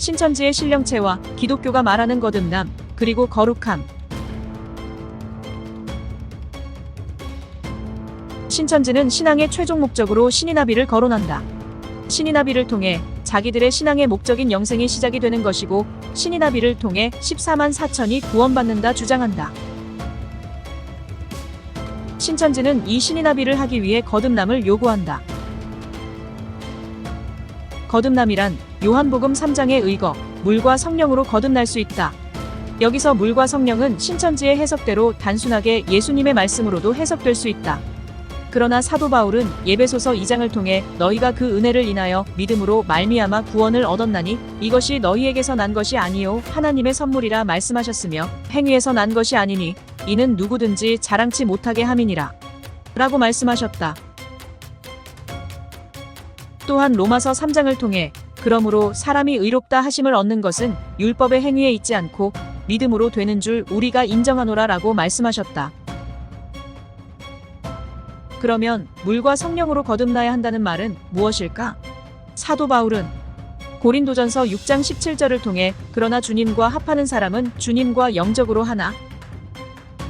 신천지의 신령체와 기독교가 말하는 거듭남, 그리고 거룩함. 신천지는 신앙의 최종 목적으로 신이나비를 거론한다. 신이나비를 통해 자기들의 신앙의 목적인 영생이 시작이 되는 것이고, 신이나비를 통해 14만 4천이 구원받는다 주장한다. 신천지는 이 신이나비를 하기 위해 거듭남을 요구한다. 거듭남이란 요한복음 3장의 의거, 물과 성령으로 거듭날 수 있다. 여기서 물과 성령은 신천지의 해석대로 단순하게 예수님의 말씀으로도 해석될 수 있다. 그러나 사도 바울은 에베소서 2장을 통해 너희가 그 은혜를 인하여 믿음으로 말미암아 구원을 얻었나니 이것이 너희에게서 난 것이 아니요 하나님의 선물이라 말씀하셨으며, 행위에서 난 것이 아니니 이는 누구든지 자랑치 못하게 함이니라 라고 말씀하셨다. 또한 로마서 3장을 통해 그러므로 사람이 의롭다 하심을 얻는 것은 율법의 행위에 있지 않고 믿음으로 되는 줄 우리가 인정하노라 라고 말씀하셨다. 그러면 물과 성령으로 거듭나야 한다는 말은 무엇일까? 사도 바울은 고린도전서 6장 17절을 통해 그러나 주님과 합하는 사람은 주님과 영적으로 하나,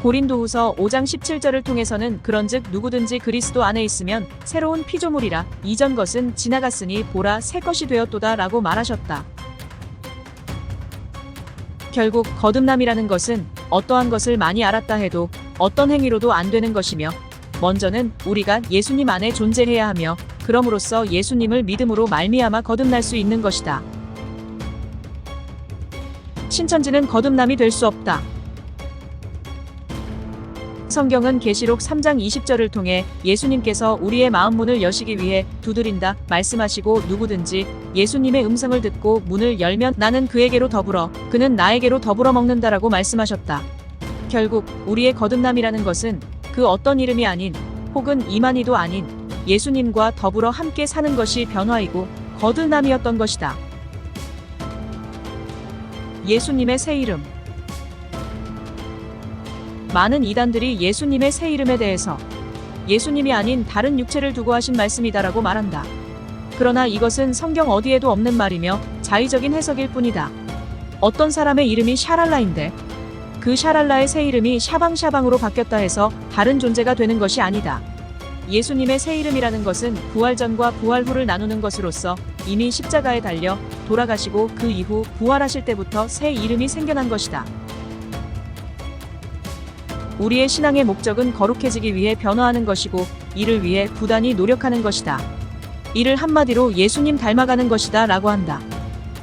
고린도후서 5장 17절을 통해서는 그런즉 누구든지 그리스도 안에 있으면 새로운 피조물이라 이전 것은 지나갔으니 보라 새 것이 되었도다 라고 말하셨다. 결국 거듭남이라는 것은 어떠한 것을 많이 알았다 해도 어떤 행위로도 안 되는 것이며, 먼저는 우리가 예수님 안에 존재해야 하며 그럼으로써 예수님을 믿음으로 말미암아 거듭날 수 있는 것이다. 신천지는 거듭남이 될 수 없다. 성경은 계시록 3장 20절을 통해 예수님께서 우리의 마음 문을 여시기 위해 두드린다 말씀하시고, 누구든지 예수님의 음성을 듣고 문을 열면 나는 그에게로 더불어 그는 나에게로 더불어 먹는다라고 말씀하셨다. 결국 우리의 거듭남이라는 것은 그 어떤 이름이 아닌 혹은 이만희도 아닌 예수님과 더불어 함께 사는 것이 변화이고 거듭남이었던 것이다. 예수님의 새 이름. 많은 이단들이 예수님의 새 이름에 대해서 예수님이 아닌 다른 육체를 두고 하신 말씀이다라고 말한다. 그러나 이것은 성경 어디에도 없는 말이며 자의적인 해석일 뿐이다. 어떤 사람의 이름이 샤랄라인데 그 샤랄라의 새 이름이 샤방샤방으로 바뀌었다 해서 다른 존재가 되는 것이 아니다. 예수님의 새 이름이라는 것은 부활 전과 부활 후를 나누는 것으로서 이미 십자가에 달려 돌아가시고 그 이후 부활하실 때부터 새 이름이 생겨난 것이다. 우리의 신앙의 목적은 거룩해지기 위해 변화하는 것이고 이를 위해 부단히 노력하는 것이다. 이를 한마디로 예수님 닮아가는 것이다 라고 한다.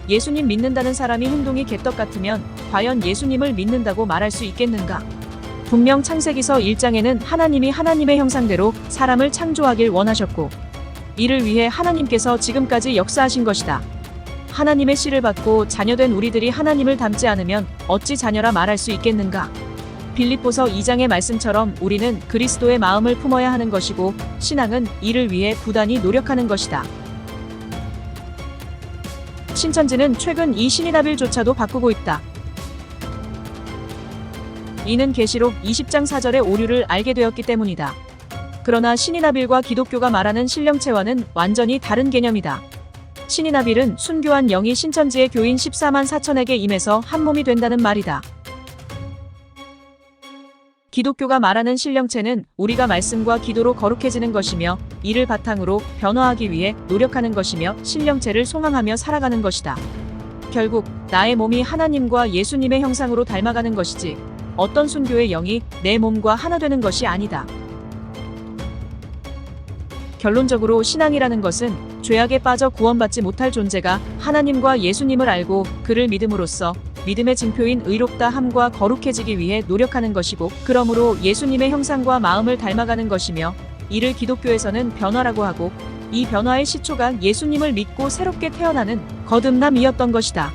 예수님 믿는다는 사람이 행동이 개떡 같으면 과연 예수님을 믿는다고 말할 수 있겠는가? 분명 창세기서 1장에는 하나님이 하나님의 형상대로 사람을 창조하길 원하셨고 이를 위해 하나님께서 지금까지 역사하신 것이다. 하나님의 씨를 받고 자녀된 우리들이 하나님을 닮지 않으면 어찌 자녀라 말할 수 있겠는가? 빌립보서 2장의 말씀처럼 우리는 그리스도의 마음을 품어야 하는 것이고 신앙은 이를 위해 부단히 노력하는 것이다. 신천지는 최근 이 신이나빌조차도 바꾸고 있다. 이는 계시록 20장 4절의 오류를 알게 되었기 때문이다. 그러나 신이나빌과 기독교가 말하는 신령체와는 완전히 다른 개념이다. 신이나빌은 순교한 영이 신천지의 교인 14만 4천에게 임해서 한 몸이 된다는 말이다. 기독교가 말하는 신령체는 우리가 말씀과 기도로 거룩해지는 것이며 이를 바탕으로 변화하기 위해 노력하는 것이며 신령체를 소망하며 살아가는 것이다. 결국 나의 몸이 하나님과 예수님의 형상으로 닮아가는 것이지 어떤 순교의 영이 내 몸과 하나 되는 것이 아니다. 결론적으로 신앙이라는 것은 죄악에 빠져 구원받지 못할 존재가 하나님과 예수님을 알고 그를 믿음으로써 믿음의 증표인 의롭다 함과 거룩해지기 위해 노력하는 것이고, 그러므로 예수님의 형상과 마음을 닮아가는 것이며 이를 기독교에서는 변화라고 하고 이 변화의 시초가 예수님을 믿고 새롭게 태어나는 거듭남이었던 것이다.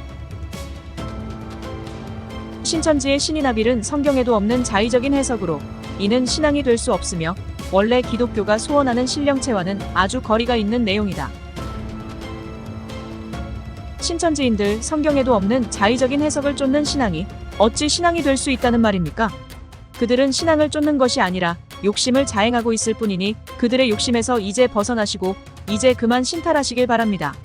신천지의 신이나빌은 성경에도 없는 자의적인 해석으로 이는 신앙이 될 수 없으며 원래 기독교가 소원하는 신령체와는 아주 거리가 있는 내용이다. 신천지인들 성경에도 없는 자의적인 해석을 쫓는 신앙이 어찌 신앙이 될 수 있다는 말입니까? 그들은 신앙을 쫓는 것이 아니라 욕심을 자행하고 있을 뿐이니 그들의 욕심에서 이제 벗어나시고 이제 그만 신탈하시길 바랍니다.